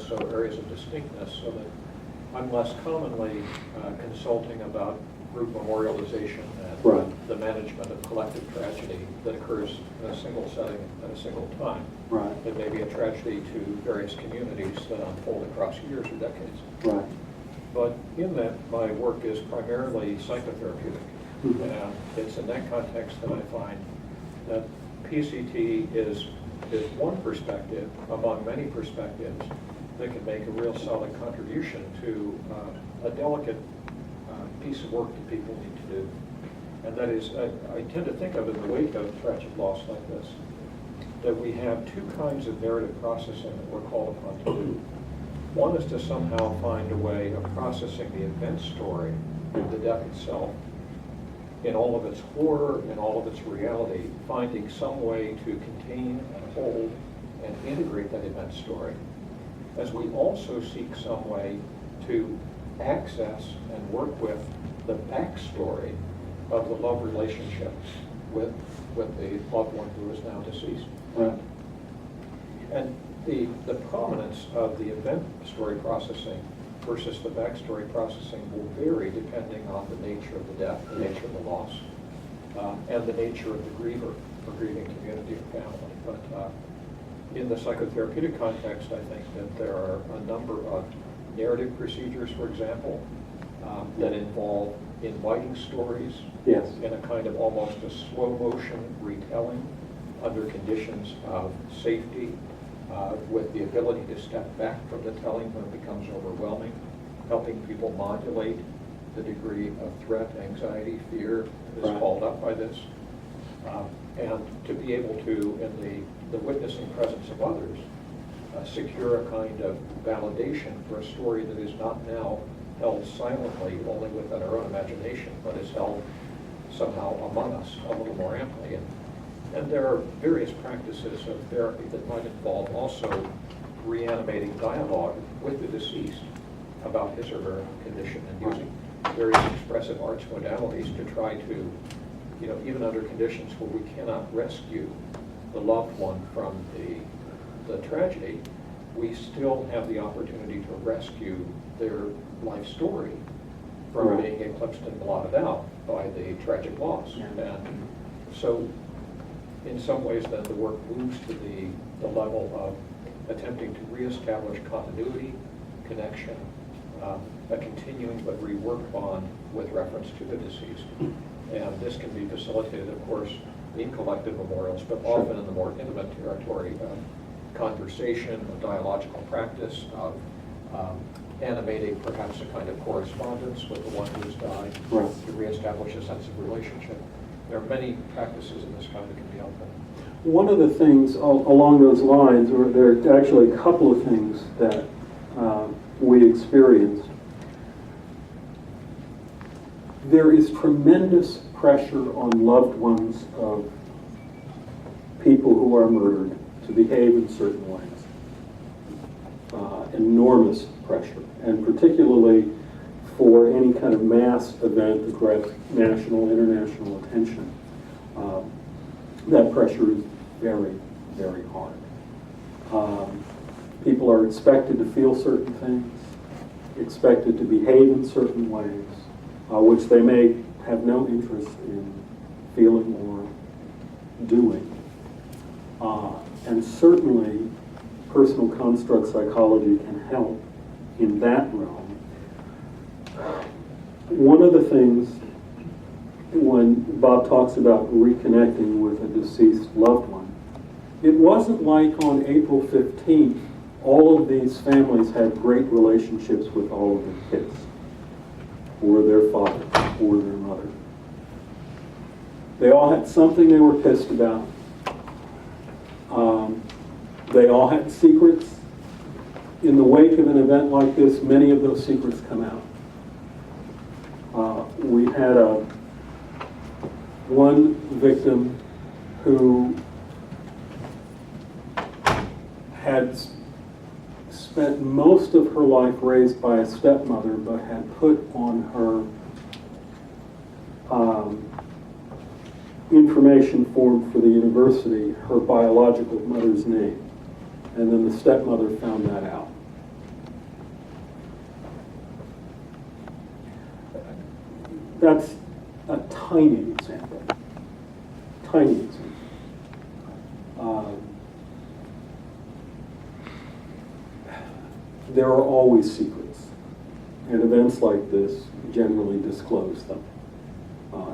so areas of distinctness, so that I'm less commonly consulting about group memorialization and Right. the management of collective tragedy that occurs in a single setting at a single time. Right. It may be a tragedy to various communities that unfold across years or decades. Right. But in that, my work is primarily psychotherapeutic. Mhm. And it's in that context that I find that PCT is one perspective among many perspectives that can make a real solid contribution to a delicate piece of work that people need to do. And that is, I tend to think of in the wake of tragic loss like this, that we have two kinds of narrative processing that we're called upon to do. One is to somehow find a way of processing the event story, the death itself, in all of its horror, in all of its reality, finding some way to contain and hold and integrate that event story, as we also seek some way to access and work with the backstory of the love relationship with the loved one who is now deceased. Right. And the prominence of the event story processing versus the backstory processing will vary depending on the nature of the death, the nature of the loss, and the nature of the griever, or grieving community or family. But in the psychotherapeutic context, I think that there are a number of narrative procedures, for example, that involve inviting stories Yes. in a kind of almost a slow motion retelling under conditions of safety, with the ability to step back from the telling when it becomes overwhelming, helping people modulate the degree of threat, anxiety, fear that is Right. called up by this, and to be able to, in the witnessing presence of others, secure a kind of validation for a story that is not now held silently only within our own imagination, but is held somehow among us a little more amply. And there are various practices of therapy that might involve also reanimating dialogue with the deceased about his or her condition, and using various expressive arts modalities to try to, even under conditions where we cannot rescue the loved one from the tragedy, we still have the opportunity to rescue their life story from Right. being eclipsed and blotted out by the tragic loss. Yeah. And so in some ways then the work moves to the level of attempting to reestablish continuity, connection, a continuing but reworked bond with reference to the deceased. And this can be facilitated, of course, in collective memorials, but often in the more intimate territory of conversation, a dialogical practice, of animating perhaps a kind of correspondence with the one who has died, Right. to reestablish a sense of relationship. There are many practices in this kind that can be helpful. One of the things along those lines, or there are actually a couple of things that we experienced. There is tremendous pressure on loved ones of people who are murdered to behave in certain ways. Enormous pressure, and particularly for any kind of mass event that grabs national, international attention. That pressure is very, very hard. People are expected to feel certain things, expected to behave in certain ways, which they may have no interest in feeling or doing. And certainly, personal construct psychology can help in that realm. One of the things, when Bob talks about reconnecting with a deceased loved one, it wasn't like on April 15th, all of these families had great relationships with all of their kids, or their father, or their mother. They all had something they were pissed about. They all had secrets. In the wake of an event like this, many of those secrets come out. We had one victim who had spent most of her life raised by a stepmother, but had put on her information form for the university her biological mother's name. And then the stepmother found that out. that's a tiny example. Tiny example. There are always secrets, and events like this generally disclose them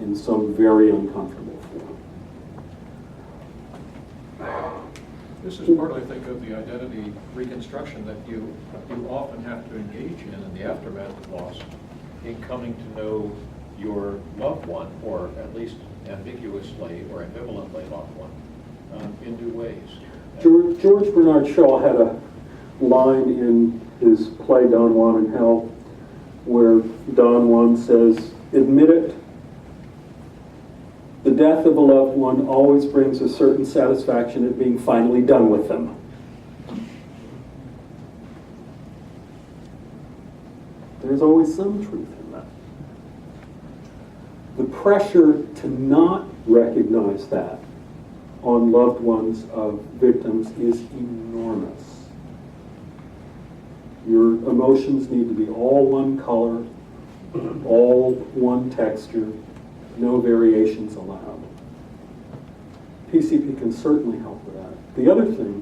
in some very uncomfortable form. This is part, I think, of the identity reconstruction that you often have to engage in the aftermath of loss, in coming to know your loved one, or at least ambiguously or ambivalently loved one, in new ways. George Bernard Shaw had a line in his play Don Juan in Hell where Don Juan says, "Admit it, the death of a loved one always brings a certain satisfaction at being finally done with them." There's always some truth in that. The pressure to not recognize that on loved ones of victims is enormous. Your emotions need to be all one color, all one texture, no variations allowed. PCP can certainly help with that. The other thing,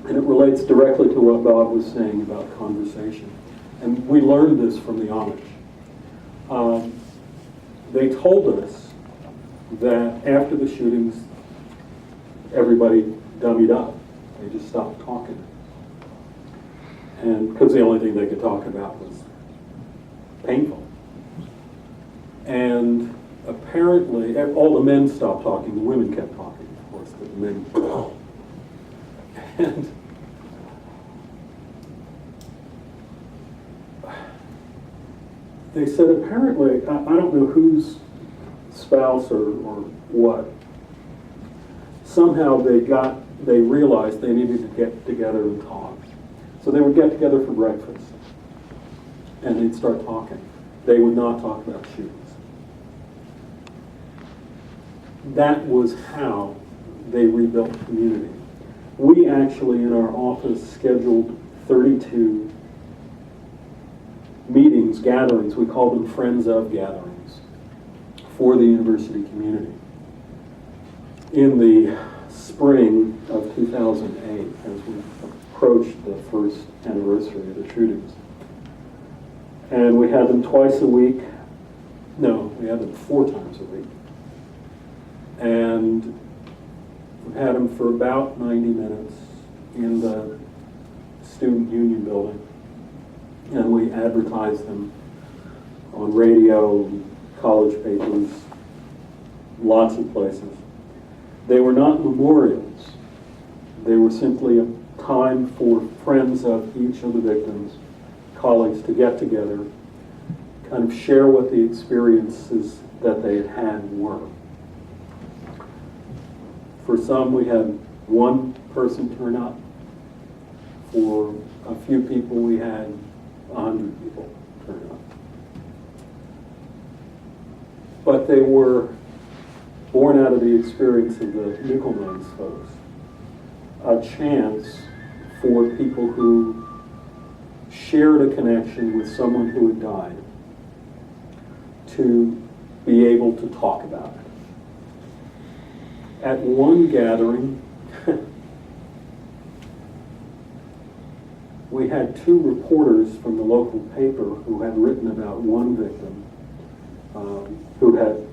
and it relates directly to what Bob was saying about conversation, and we learned this from the Amish. They told us that after the shootings, everybody dummied up. They just stopped talking. And because the only thing they could talk about was painful. And apparently, all the men stopped talking. The women kept talking, of course, but the men. And they said apparently, I don't know whose spouse or what, somehow they realized they needed to get together and talk. So they would get together for breakfast, and they'd start talking. They would not talk about shootings. That was how they rebuilt community. We actually, in our office, scheduled 32 meetings, gatherings, we call them Friends of gatherings, for the university community. In the spring of 2008, as we approached the first anniversary of the shootings. And we had them twice a week. No, we had them 4 times a week. And we had them for about 90 minutes in the Student Union building. And we advertised them on radio, college papers, lots of places. They were not memorials. They were simply a time for friends of each of the victims, colleagues, to get together, kind of share what the experiences that they had had were. For some, we had one person turn up. For a few people, we had 100 people turn up. But they were born out of the experience of the Nickelmans folks. A chance for people who shared a connection with someone who had died to be able to talk about it. At one gathering, we had 2 reporters from the local paper who had written about one victim who had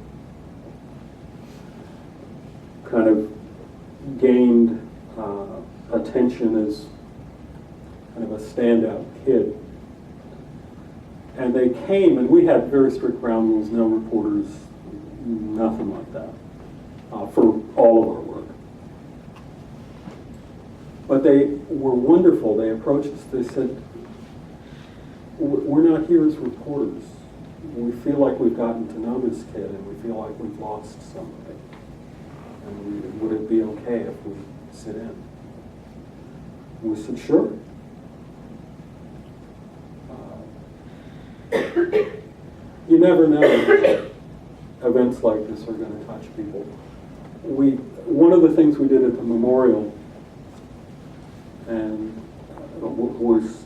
kind of gained attention as kind of a standout kid. And they came, and we had very strict ground rules, no reporters, nothing like that, for all of our work. But they were wonderful. They approached us, they said, "We're not here as reporters. We feel like we've gotten to know this kid, and we feel like we've lost somebody. And would it be okay if we sit in?" We said, "Sure." You never know events like this are going to touch people. One of the things we did at the memorial and was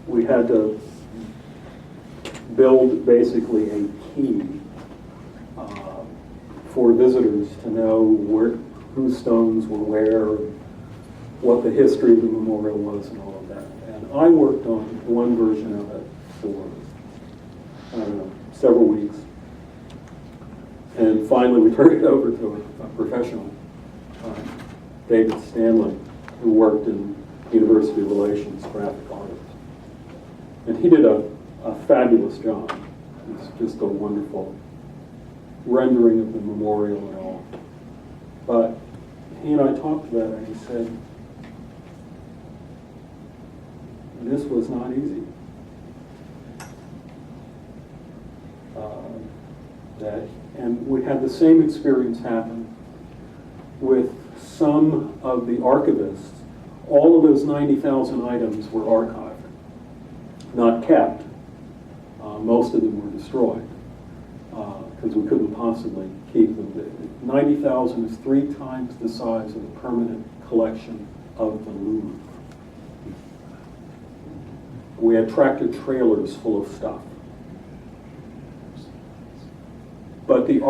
we had to build basically a key for visitors to know whose stones were where, what the history of the memorial was and all of that. And I worked on one version of it for, I don't know, several weeks. And finally we turned it over to a professional, David Stanley, who worked in university relations, graphic artist. And he did a fabulous job. It's just a wonderful rendering of the memorial and all. But he and I talked about it, and he said, this was not easy. And we had the same experience happen with some of the archivists. All of those 90,000 items were archived, not kept. Most of them were destroyed because we couldn't possibly keep them. 90,000 is 3 times the size of the permanent collection of the Louvre. We had tractor trailers full of stuff. But the